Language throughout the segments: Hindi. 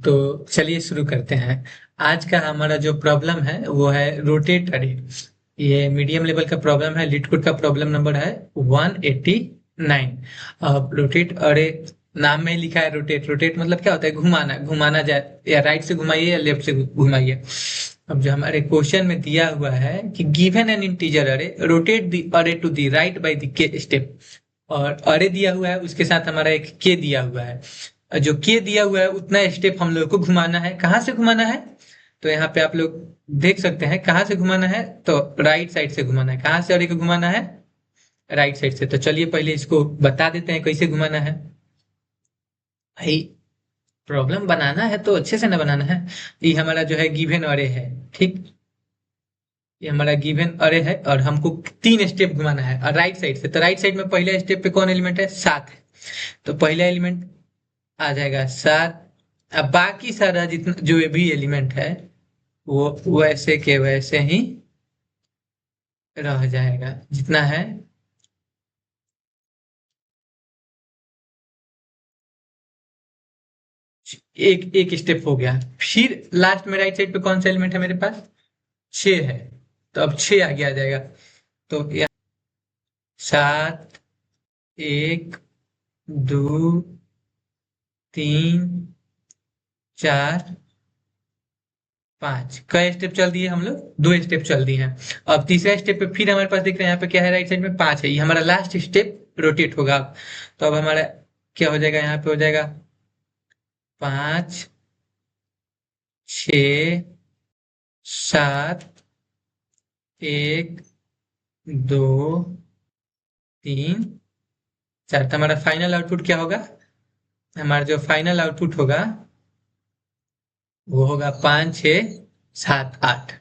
तो चलिए शुरू करते हैं। आज का हमारा जो प्रॉब्लम है वो है रोटेट अरे। ये मीडियम लेवल का प्रॉब्लम है। लीड कोड का प्रॉब्लम नंबर है 189। अब रोटेट अरे, नाम में ही लिखा है रोटेट। रोटेट मतलब क्या होता है? घुमाना। घुमाना जाए, या राइट से घुमाइए या लेफ्ट से घुमाइए। अब जो हमारे क्वेश्चन में दिया हुआ है कि given an integer array, rotate the array to the right by the k step. और अरे दिया हुआ है, उसके साथ हमारा एक के दिया हुआ है। जो के दिया हुआ है उतना स्टेप हम लोग को घुमाना है। कहाँ से घुमाना है? तो यहाँ पे आप लोग देख सकते हैं कहाँ से घुमाना है। तो राइट साइड से घुमाना है। कहाँ से अरे को घुमाना है? राइट साइड से। तो चलिए पहले इसको बता देते हैं कैसे घुमाना है। भाई, प्रॉब्लम बनाना है तो अच्छे से ना बनाना है। ये हमारा जो है गिवन अरे है, ठीक। ये हमारा गिवन अरे है और हमको 3 स्टेप घुमाना है और राइट साइड से। तो राइट साइड में पहले स्टेप पे कौन एलिमेंट है? 7 है। तो पहला एलिमेंट आ जाएगा 7। अब बाकी सारा जितना जो भी एलिमेंट है वो वैसे के वैसे ही रह जाएगा जितना है। एक एक स्टेप हो गया। फिर लास्ट में राइट साइड पे कौन सा एलिमेंट है मेरे पास? 6 है। तो अब 6 आगे आ जाएगा। तो 7, 1, 2, 3, 4, 5। कई स्टेप चल दिए हम लोग? 2 स्टेप चल दिए हैं। अब तीसरा स्टेप पे फिर हमारे पास दिख रहे हैं यहाँ पे क्या है? राइट साइड में 5 है। ये हमारा लास्ट स्टेप रोटेट होगा। तो अब हमारा क्या हो जाएगा? यहाँ पे हो जाएगा 5, 6, 7, 1, 2, 3, 4। तो हमारा फाइनल आउटपुट क्या होगा? हमारा जो फाइनल आउटपुट होगा वो होगा 5, 6, 7, 8।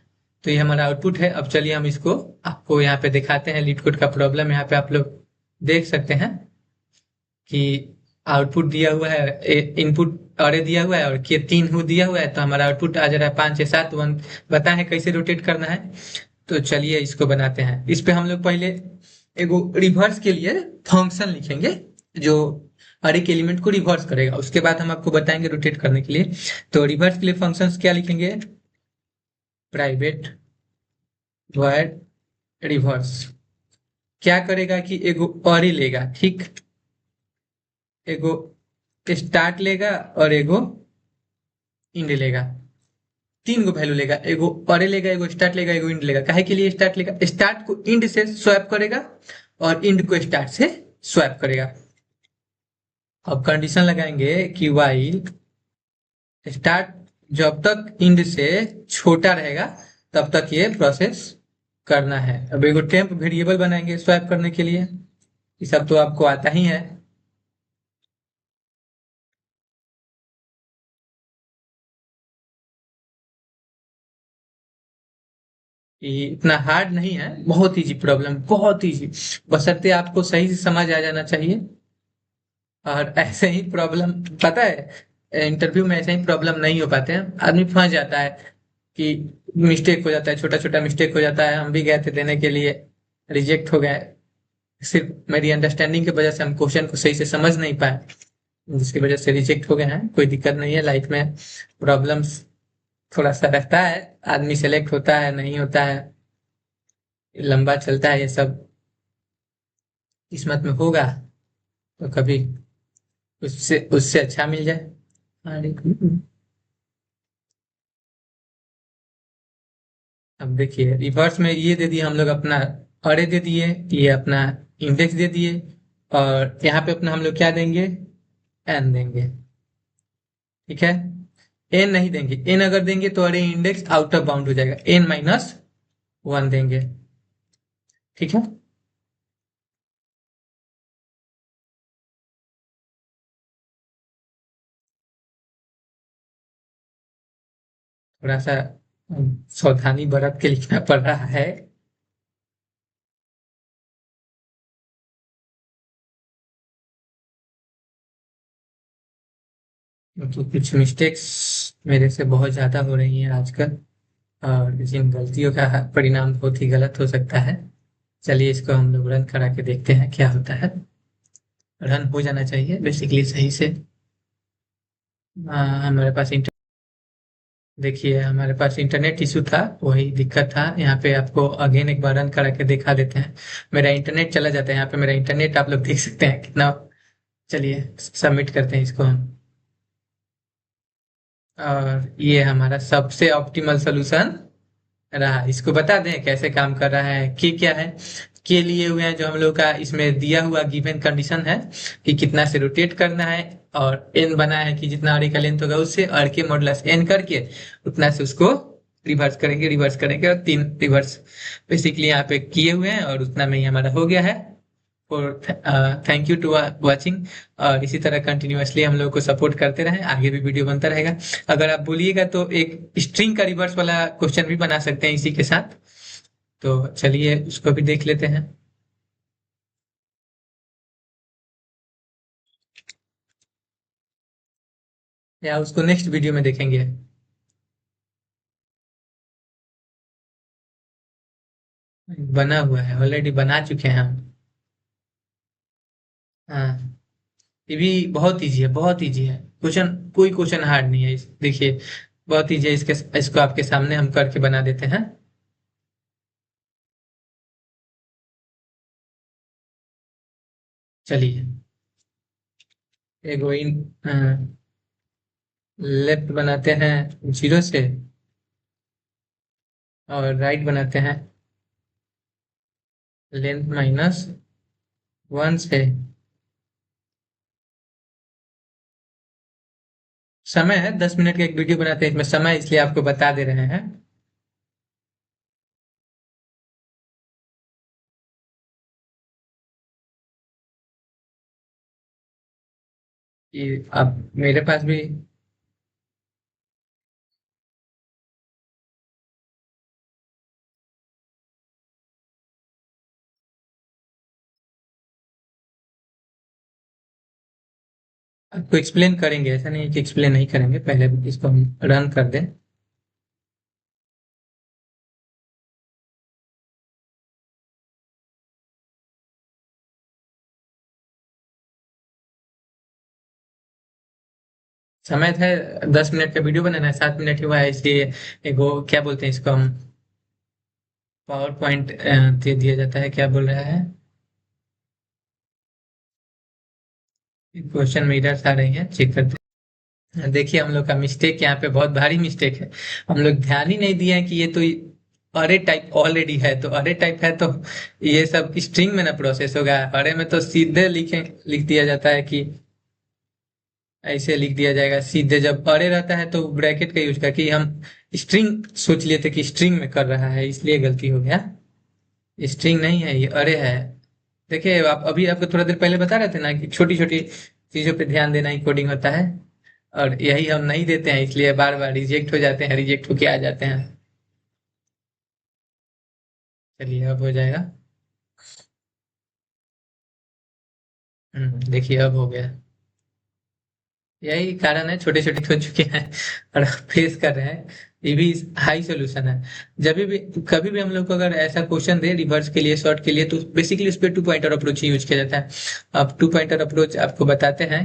तो ये हमारा आउटपुट है। अब चलिए हम इसको आपको यहाँ पे दिखाते हैं। लीड कोड का प्रॉब्लम यहाँ पे आप लोग देख सकते हैं कि आउटपुट दिया हुआ है, इनपुट अरे दिया हुआ है और के 3 हो दिया हुआ है। तो हमारा आउटपुट आ जा रहा है 5, 6, 7, 1। बताएं कैसे रोटेट करना है। तो चलिए इसको बनाते हैं। इस पे हम लोग पहले एगो रिवर्स के लिए फंक्शन लिखेंगे जो हर एक एलिमेंट को रिवर्स करेगा। उसके बाद हम आपको बताएंगे रोटेट करने के लिए। तो रिवर्स के लिए फंक्शंस क्या लिखेंगे? प्राइवेट वॉइड रिवर्स क्या करेगा कि एगो अरे लेगा, ठीक। एगो स्टार्ट लेगा और एगो इंड लेगा। 3 गो वैल्यू लेगा। एगो अरे लेगा, एगो स्टार्ट लेगा, एगो इंड लेगा। काहे के लिए स्टार्ट लेगा? स्टार्ट को इंड से स्वैप करेगा और इंड को स्टार्ट से स्वैप करेगा। अब कंडीशन लगाएंगे कि वाइल स्टार्ट जब तक इंड से छोटा रहेगा तब तक ये प्रोसेस करना है। अब एगो टेम्प वेरिएबल बनाएंगे स्वैप करने के लिए। ये सब तो आपको आता ही है। ये इतना हार्ड नहीं है, बहुत इजी प्रॉब्लम, बहुत इजी। बशर्ते आपको सही से समझ आ जाना चाहिए। और ऐसे ही प्रॉब्लम, पता है इंटरव्यू में ऐसे ही प्रॉब्लम नहीं हो पाते हैं। आदमी फंस जाता है कि मिस्टेक हो जाता है, छोटा छोटा मिस्टेक हो जाता है। हम भी गए थे देने के लिए, रिजेक्ट हो गए। सिर्फ मेरी अंडरस्टैंडिंग की वजह से हम क्वेश्चन को सही से समझ नहीं पाए, जिसकी वजह से रिजेक्ट हो गए हैं। कोई दिक्कत नहीं है, लाइफ में प्रॉब्लम्स थोड़ा सा रहता है। आदमी सेलेक्ट होता है, नहीं होता है, लंबा चलता है ये सब। किस्मत में होगा तो कभी उससे उससे अच्छा मिल जाए। अब देखिए रिवर्स में ये दे दिए हम लोग अपना अरे दे दिए, ये अपना इंडेक्स दे दिए। और यहाँ पे अपना हम लोग क्या देंगे? एन देंगे, ठीक है। एन नहीं देंगे। एन अगर देंगे तो अरे इंडेक्स आउट ऑफ बाउंड हो जाएगा। n-1 देंगे, ठीक है। थोड़ा सा सावधानी बरत के लिखना पड़ रहा है। क्योंकि कुछ मिस्टेक्स मेरे से बहुत ज्यादा हो रही हैं आजकल, और जिन गलतियों का परिणाम बहुत ही गलत हो सकता है। चलिए इसको हम लोग रन करा के देखते हैं क्या होता है। रन हो जाना चाहिए बेसिकली सही से। हमारे पास देखिए हमारे पास इंटरनेट इशू था, वही दिक्कत था। यहाँ पे आपको अगेन एक बार रन करा के दिखा देते हैं। मेरा इंटरनेट चला जाता है, यहाँ पे मेरा इंटरनेट आप लोग देख सकते हैं कितना। चलिए सबमिट करते हैं इसको हम। और ये हमारा सबसे ऑप्टिमल सोल्यूशन रहा। इसको बता दें कैसे काम कर रहा है, की क्या है। के लिए हुए हैं जो हम लोग का इसमें दिया हुआ गिवन कंडीशन है कि कितना से रोटेट करना है, और एन बना है कि जितना आर का लेंथ होगा उससे आर के मॉडुलस एन करके उतना से उसको रिवर्स करेंगे और 3 रिवर्स बेसिकली यहाँ पे किए हुए हैं, और उतना में ही हमारा हो गया है। और थैंक यू टू वाचिंग। और इसी तरह कंटिन्यूअसली हम लोग को सपोर्ट करते रहें, आगे भी वीडियो बनता रहेगा। अगर आप बोलिएगा तो एक स्ट्रिंग का रिवर्स वाला क्वेश्चन भी बना सकते हैं इसी के साथ। तो चलिए उसको भी देख लेते हैं। या उसको नेक्स्ट वीडियो में देखेंगे। बना हुआ है, ऑलरेडी बना चुके हैं हम। हाँ, ये भी बहुत इजी है, बहुत इजी है क्वेश्चन। कोई क्वेश्चन हार्ड नहीं है देखिए बहुत इजी है। इसको आपके सामने हम करके बना देते हैं। चलिए एगो इन लेफ्ट बनाते हैं 0 से, और राइट बनाते हैं लेंथ -1 से। समय है 10 मिनट का एक वीडियो बनाते हैं, इसमें समय इसलिए आपको बता दे रहे हैं। कि अब मेरे पास भी आपको एक्सप्लेन करेंगे, ऐसा नहीं है कि एक्सप्लेन नहीं करेंगे, पहले इसको हम रन कर दें। समय था 10 मिनट का वीडियो बनाना है, 7 मिनट ही हुआ है, इसलिए एगो क्या बोलते हैं इसको हम पावर पॉइंट दे दिया जाता है। क्या बोल रहा है, क्वेश्चन में एरर्स आ रही है, चेक करते हैं। देखिए हम लोग का मिस्टेक यहाँ पे बहुत भारी मिस्टेक है। हम लोग ध्यान ही नहीं दिए हैं कि ये तो अरे टाइप ऑलरेडी है, तो अरे टाइप है तो ये सब स्ट्रिंग में ना प्रोसेस होगा। अरे में तो सीधे लिख दिया जाता है कि ऐसे लिख दिया जाएगा सीधे। जब अरे रहता है तो ब्रैकेट का यूज करके हम स्ट्रिंग सोच लिए थे कि स्ट्रिंग में कर रहा है, इसलिए गलती हो गया। स्ट्रिंग नहीं है, ये अरे है। देखिए आप अभी आपको थोड़ा देर पहले बता रहे थे ना कि छोटी छोटी चीजों पे ध्यान देना ही कोडिंग होता है, और यही हम नहीं देते हैं, इसलिए बार बार रिजेक्ट हो जाते हैं, रिजेक्ट होके आ जाते हैं। चलिए अब हो जाएगा। देखिए अब हो गया। यही कारण है, छोटे छोटे हो चुके हैं और फेस कर रहे हैं। ये भी हाई सोल्यूशन है। जब भी कभी भी हम लोग को अगर ऐसा क्वेश्चन दे रिवर्स के लिए, शॉर्ट के लिए, तो बेसिकली उस पर 2 पॉइंटर अप्रोच ही यूज किया जाता है। अब 2 पॉइंटर अप्रोच आपको बताते हैं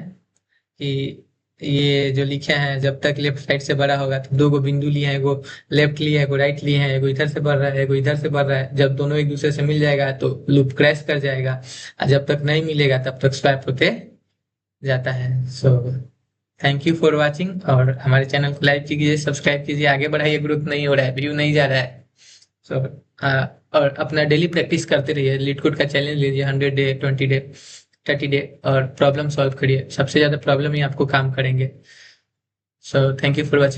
कि ये जो लिखे हैं, जब तक लेफ्ट साइड से बढ़ा होगा तो 2 गो बिंदु लिए हैं, एगो लेफ्ट लिए है, एगो राइट लिए हैं, एगो इधर से बढ़ रहा है, एगो इधर से बढ़ रहा है। जब दोनों एक दूसरे से मिल जाएगा तो लूप क्रैश कर जाएगा, और जब तक नहीं मिलेगा तब तक स्वैप होते जाता है। So thank you for watching, और हमारे चैनल को लाइक कीजिए, सब्सक्राइब कीजिए, आगे बढ़ाइए। ग्रोथ नहीं हो रहा है, व्यू नहीं जा रहा है। सो और अपना डेली प्रैक्टिस करते रहिए। लीड कोड का चैलेंज लीजिए, 100 डे, 20 डे, 30 डे, और प्रॉब्लम सॉल्व करिए। सबसे ज्यादा प्रॉब्लम ही आपको काम करेंगे। So thank you for watching.